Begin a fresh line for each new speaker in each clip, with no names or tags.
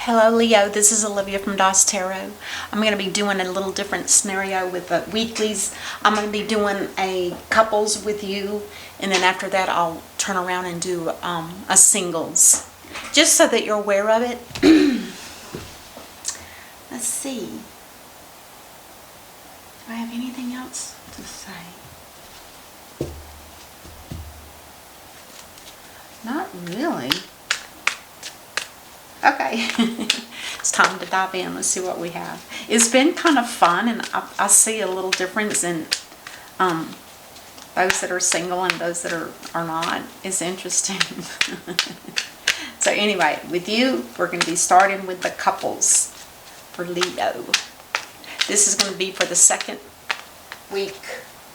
Hello Leo, this is Olivia from DOS Tarot. I'm going to be doing a little different scenario with the weeklies. I'm going to be doing a couples with you, and then after that I'll turn around and do a singles. Just so that you're aware of it. Let's see. Do I have anything else to say? Not really. Okay, it's time to dive in. Let's see what we have. It's been kind of fun, and I see a little difference in those that are single and those that are not. It's interesting. So anyway, with you, we're going to be starting with the couples for Leo. This is going to be for the second week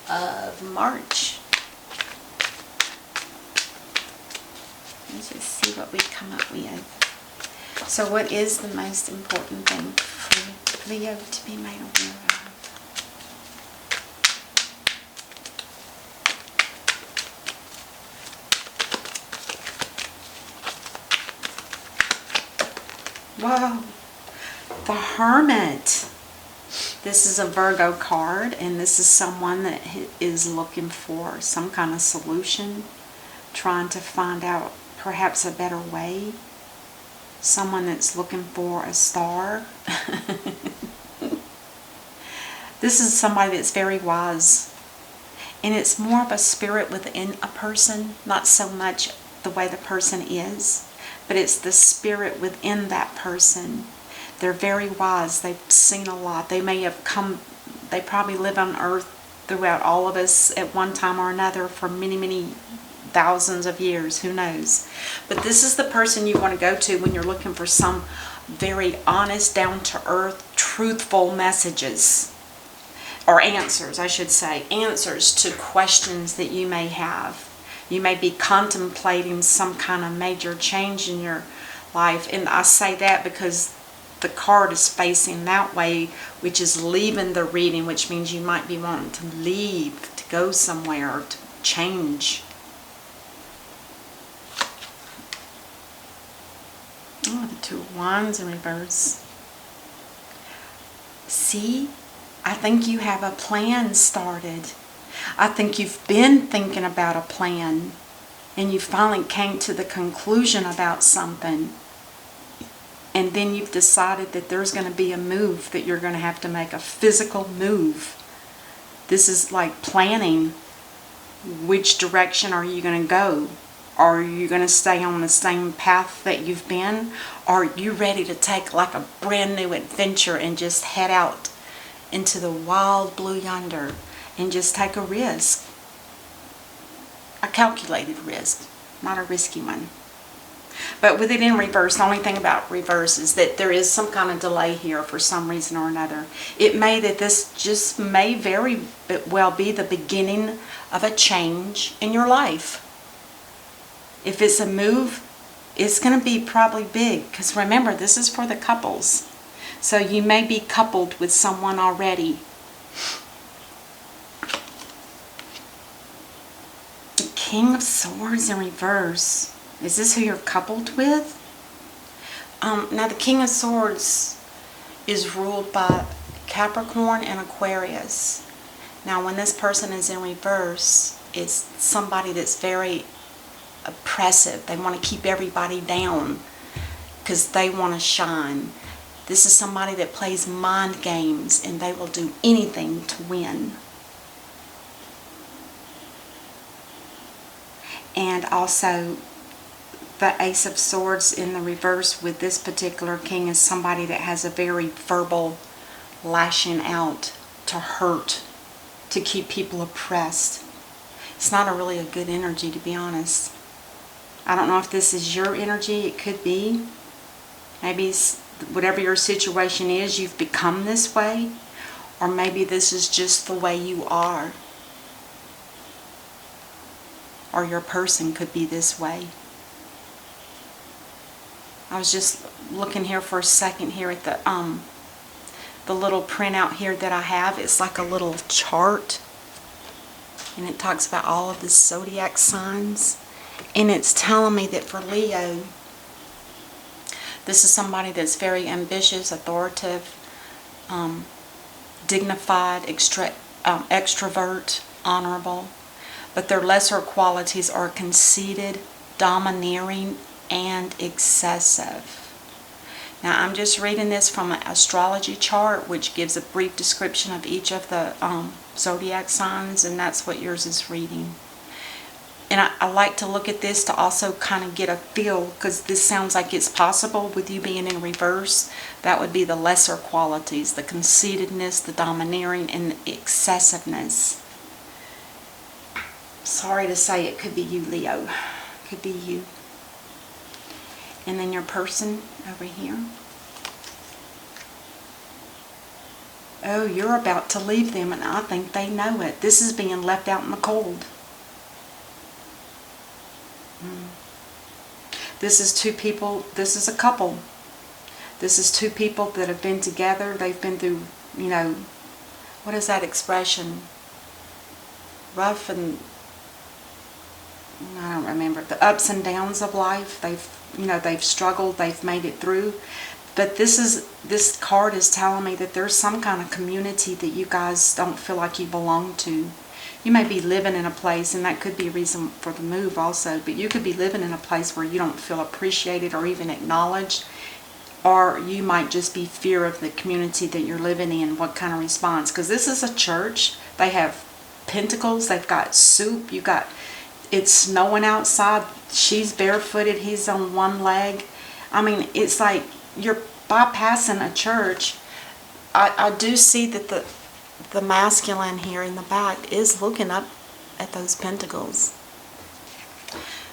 of March. Let's just see what we come up with. So what is the most important thing for Leo to be made aware of? Whoa, the Hermit. This is a Virgo card, and this is someone that is looking for some kind of solution, trying to find out perhaps a better way. Someone that's looking for a star. This is somebody that's very wise. And it's more of a spirit within a person, not so much the way the person is, but it's the spirit within that person. They're very wise. They've seen a lot. They may have come, they probably live on earth throughout all of us at one time or another for many, many thousands of years, who knows. But this is the person you want to go to when you're looking for some very honest, down-to-earth, truthful messages, or answers, I should say, answers to questions that you may have. You may be contemplating some kind of major change in your life, and I say that because the card is facing that way, which is leaving the reading, which means you might be wanting to leave, to go somewhere, or to change. Oh, the Two of Wands in reverse. See, I think you have a plan started. I think you've been thinking about a plan, and you finally came to the conclusion about something. And then you've decided that there's going to be a move, that you're going to have to make a physical move. This is like planning. Which direction are you going to go? Are you going to stay on the same path that you've been? Or are you ready to take like a brand new adventure and just head out into the wild blue yonder and just take a risk? A calculated risk, not a risky one. But with it in reverse, the only thing about reverse is that there is some kind of delay here for some reason or another. It may that this just may very well be the beginning of a change in your life. If it's a move, it's going to be probably big, because remember, this is for the couples. So you may be coupled with someone already. The King of Swords in reverse. Is this who you're coupled with? Now the King of Swords is ruled by Capricorn and Aquarius. Now when this person is in reverse, it's somebody that's very oppressive. They want to keep everybody down because they want to shine. This is somebody that plays mind games, and they will do anything to win. And also the Ace of Swords in the reverse with this particular king is somebody that has a very verbal lashing out to hurt, to keep people oppressed. It's not really a good energy, to be honest. I don't know if this is your energy. It could be. Maybe whatever your situation is, you've become this way. Or maybe this is just the way you are. Or your person could be this way. I was just looking here for a second here at the little printout here that I have. It's like a little chart. And it talks about all of the zodiac signs. And it's telling me that for Leo, This is somebody that's very ambitious, authoritative, dignified, extrovert, honorable. But their lesser qualities are conceited, domineering, and excessive. Now, I'm just reading this from an astrology chart, which gives a brief description of each of the zodiac signs, and that's what yours is reading. And I like to look at this to also kind of get a feel, because this sounds like it's possible with you being in reverse. That would be the lesser qualities, the conceitedness, the domineering, and the excessiveness. Sorry to say, it could be you, Leo. Could be you. And then your person over here. Oh, you're about to leave them, and I think they know it. This is being left out in the cold. This is two people, this is a couple. This is two people that have been together. They've been through, you know, what is that expression? Rough and, I don't remember, the ups and downs of life. They've struggled, they've made it through. But this card is telling me that there's some kind of community that you guys don't feel like you belong to. You may be living in a place, and that could be a reason for the move also, but you could be living in a place where you don't feel appreciated or even acknowledged, or you might just be fear of the community that you're living in, what kind of response. Because this is a church. They have pentacles, they've got soup, it's snowing outside, she's barefooted, he's on one leg. I mean, it's like you're bypassing a church. I do see that the masculine here in the back is looking up at those pentacles.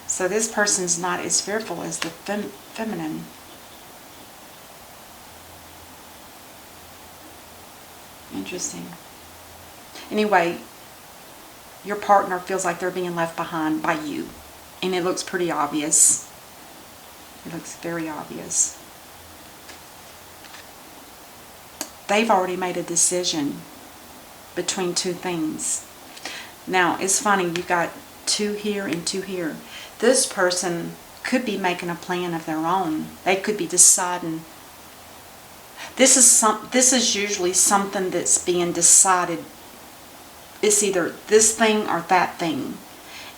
So this person's not as fearful as the feminine. Interesting. Anyway, your partner feels like they're being left behind by you. And it looks pretty obvious. It looks very obvious. They've already made a decision between two things. Now, it's funny, you got two here and two here. This person could be making a plan of their own. They could be deciding. This is usually something that's being decided. It's either this thing or that thing.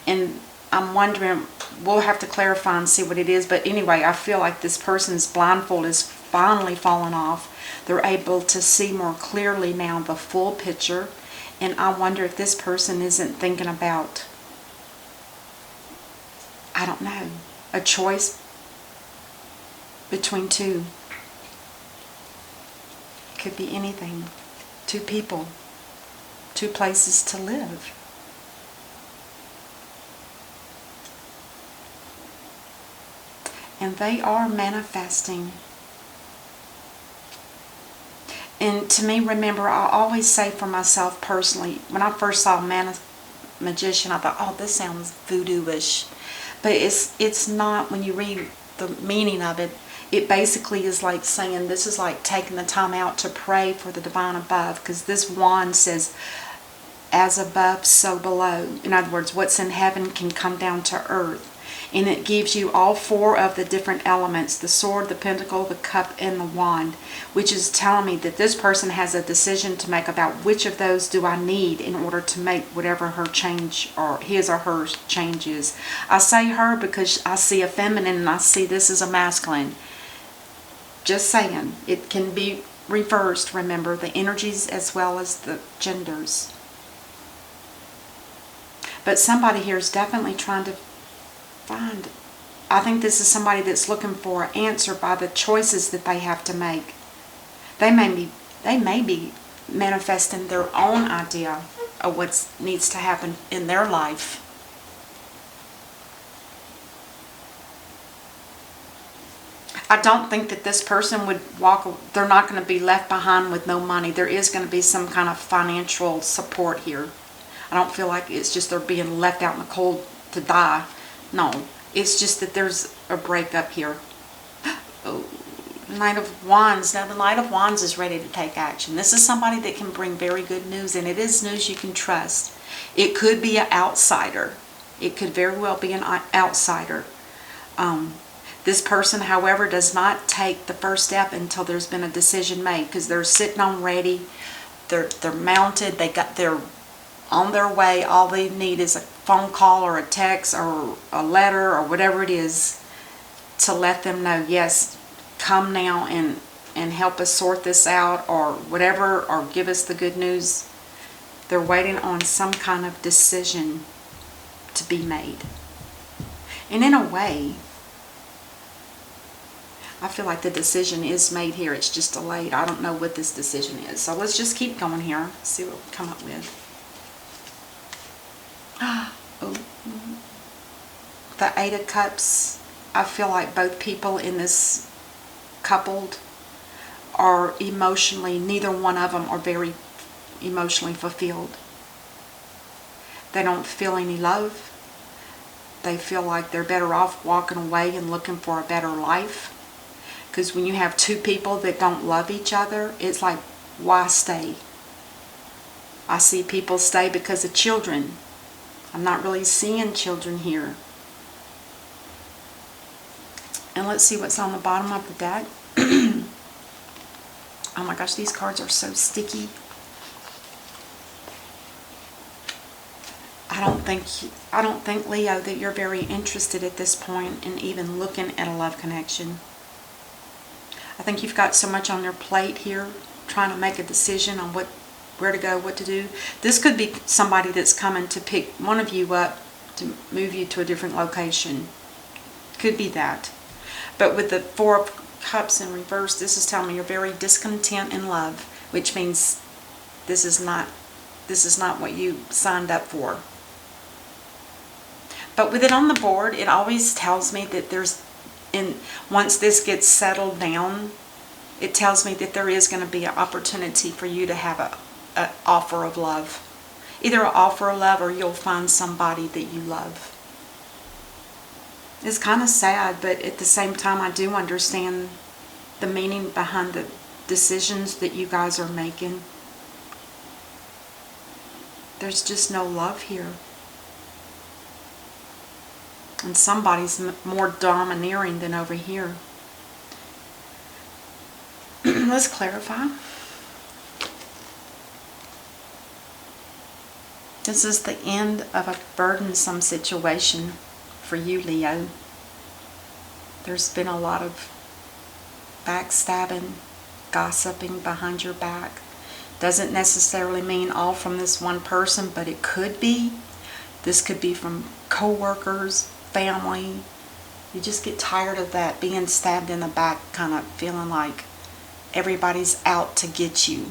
And I'm wondering, we'll have to clarify and see what it is. But anyway, I feel like this person's blindfold is finally falling off. They're able to see more clearly now the full picture. And I wonder if this person isn't thinking about, I don't know, a choice between two. It could be anything. Two people. Two places to live. And they are manifesting. And to me, remember, I always say for myself personally, when I first saw Magician, I thought, oh, this sounds voodoo-ish. But it's not. When you read the meaning of it, it basically is like saying, this is like taking the time out to pray for the divine above. Because this wand says, as above, so below. In other words, what's in heaven can come down to earth. And it gives you all four of the different elements, the sword, the pentacle, the cup, and the wand, which is telling me that this person has a decision to make about which of those do I need in order to make whatever her change or his or her change is. I say her because I see a feminine and I see this as a masculine. Just saying, it can be reversed, remember, the energies as well as the genders. But somebody here is definitely trying to find. I think this is somebody that's looking for an answer by the choices that they have to make. They may be manifesting their own idea of what needs to happen in their life. I don't think that this person would they're not going to be left behind with no money. There is going to be some kind of financial support here. I don't feel like it's just they're being left out in the cold to die. No, it's just that there's a breakup here. Oh, Knight of Wands. Now the Knight of Wands is ready to take action. This is somebody that can bring very good news, and it is news you can trust. It could be an outsider. It could very well be an outsider. This person, however, does not take the first step until there's been a decision made, because they're sitting on ready. They're mounted. They're on their way. All they need is a phone call or a text or a letter or whatever it is to let them know, yes, come now and help us sort this out, or whatever, or give us the good news. They're waiting on some kind of decision to be made. And in a way, I feel like the decision is made here. It's just delayed. I don't know what this decision is. So let's just keep going here. See what we come up with. Oh. The Eight of Cups. I feel like both people in this coupled are emotionally, neither one of them are very emotionally fulfilled. They don't feel any love. They feel like they're better off walking away and looking for a better life. Because when you have two people that don't love each other, it's like, why stay? I see people stay because of children. I'm not really seeing children here. And let's see what's on the bottom of the deck. Oh my gosh, these cards are so sticky. I don't think, Leo, that you're very interested at this point in even looking at a love connection. I think you've got so much on your plate here, trying to make a decision on where to go, what to do. This could be somebody that's coming to pick one of you up to move you to a different location. Could be that. But with the Four of Cups in reverse, this is telling me you're very discontent in love, which means this is not what you signed up for. But with it on the board, it always tells me that once this gets settled down, it tells me that there is going to be an opportunity for you to have an offer of love. Either an offer of love, or you'll find somebody that you love. It's kind of sad, but at the same time, I do understand the meaning behind the decisions that you guys are making. There's just no love here. And somebody's more domineering than over here. Let's clarify. This is the end of a burdensome situation for you, Leo. There's been a lot of backstabbing, gossiping behind your back. Doesn't necessarily mean all from this one person, but it could be. This could be from co-workers, family. You just get tired of that, being stabbed in the back, kind of feeling like everybody's out to get you.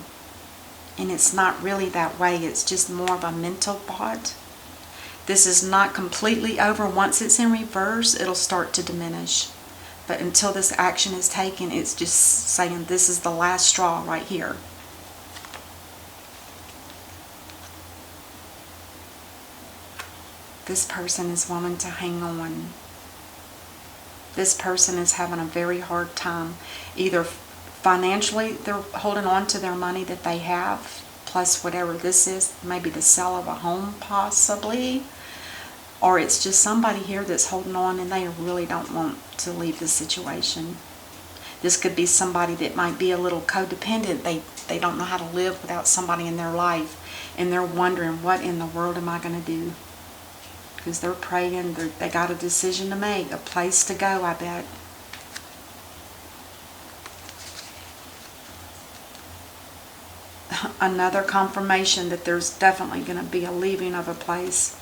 And it's not really that way. It's just more of a mental thought. This is not completely over. Once it's in reverse, it'll start to diminish. But until this action is taken, it's just saying this is the last straw right here. This person is wanting to hang on. This person is having a very hard time. Either financially, they're holding on to their money that they have, plus whatever this is, maybe the sale of a home possibly, or it's just somebody here that's holding on and they really don't want to leave the situation. This could be somebody that might be a little codependent. They don't know how to live without somebody in their life, and they're wondering, what in the world am I going to do? Because they're praying, they got a decision to make, a place to go, I bet. Another confirmation that there's definitely going to be a leaving of a place.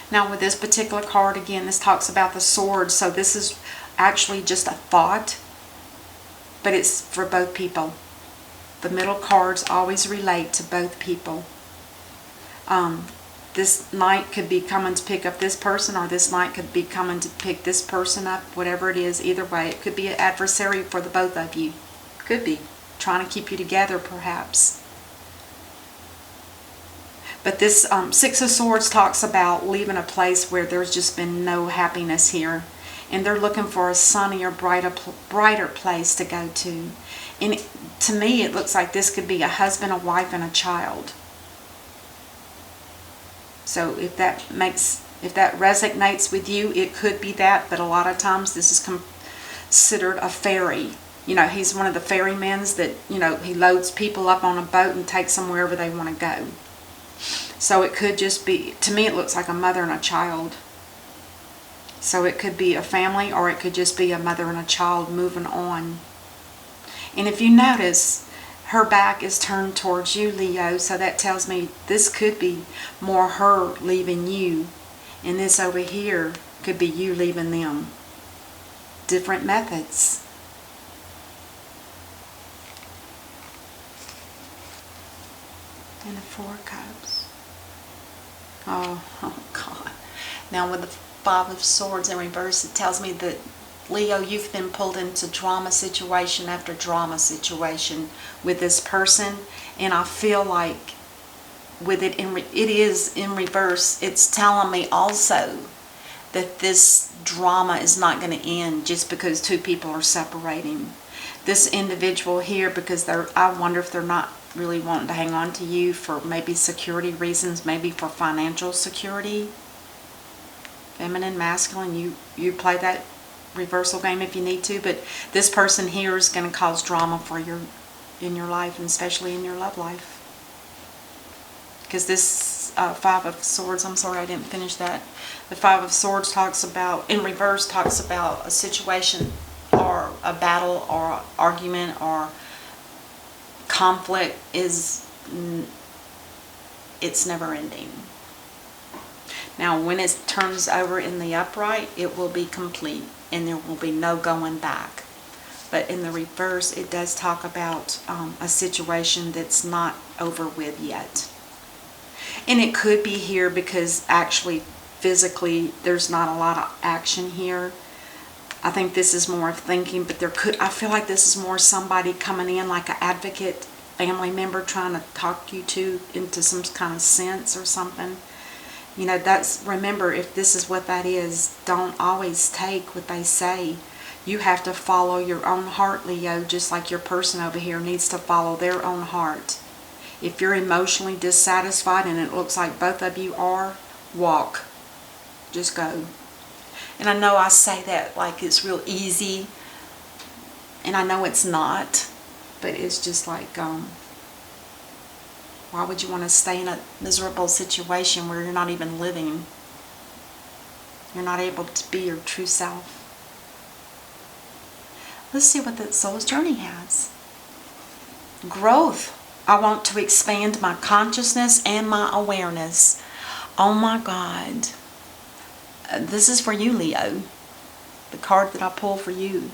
Now with this particular card, again, this talks about the sword. So this is actually just a thought, but it's for both people. The middle cards always relate to both people. This knight could be coming to pick up this person, or this knight could be coming to pick this person up, whatever it is. Either way, it could be an adversary for the both of you. Could be. Trying to keep you together, perhaps. But this Six of Swords talks about leaving a place where there's just been no happiness here. And they're looking for a sunnier, brighter place to go to. And to me, it looks like this could be a husband, a wife, and a child. So if that makes If that resonates with you, it could be that, but a lot of times this is considered a ferry. You know, he's one of the ferrymen that, you know, he loads people up on a boat and takes them wherever they want to go. So it could just be, to me it looks like a mother and a child. So it could be a family, or it could just be a mother and a child moving on. And if you notice, her back is turned towards you, Leo, so that tells me this could be more her leaving you, and this over here could be you leaving them. Different methods. And the Four Cups. Oh God. Now with the Five of Swords in reverse, it tells me that, Leo, you've been pulled into drama situation after drama situation with this person, and I feel like with it it is in reverse. It's telling me also that this drama is not going to end just because two people are separating. This individual here, because I wonder if they're not really wanting to hang on to you for maybe security reasons, maybe for financial security. Feminine, masculine, you play that reversal game if you need to, but this person here is going to cause drama for in your life, and especially in your love life. Because this Five of Swords, I'm sorry I didn't finish that. The Five of Swords talks about, in reverse, talks about a situation or a battle or argument or conflict it's never ending. Now when it turns over in the upright, it will be complete and there will be no going back. But in the reverse, it does talk about a situation that's not over with yet. And it could be here because actually physically there's not a lot of action here. I think this is more of thinking, but I feel like this is more somebody coming in like an advocate, family member trying to talk you into some kind of sense or something. You know, remember, if this is what that is, don't always take what they say. You have to follow your own heart, Leo, just like your person over here needs to follow their own heart. If you're emotionally dissatisfied, and it looks like both of you are, walk. Just go. And I know I say that like it's real easy, and I know it's not, but it's just like, why would you want to stay in a miserable situation where you're not even living? You're not able to be your true self. Let's see what the soul's journey has. Growth. I want to expand my consciousness and my awareness. Oh my God. This is for you, Leo. The card that I pull for you,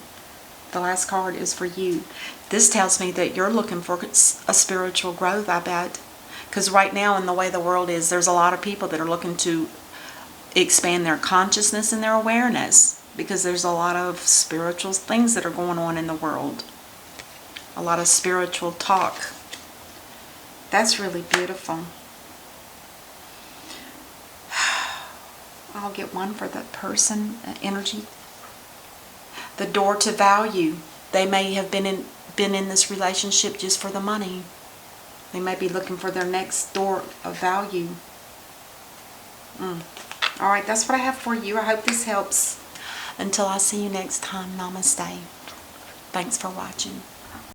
the last card, is for you. This tells me that you're looking for a spiritual growth, I bet. Because right now, in the way the world is, there's a lot of people that are looking to expand their consciousness and their awareness. Because there's a lot of spiritual things that are going on in the world. A lot of spiritual talk. That's really beautiful. I'll get one for the person, energy. The door to value. They may have been in this relationship just for the money. They may be looking for their next door of value. Alright, that's what I have for you. I hope this helps. Until I see you next time, namaste. Thanks for watching.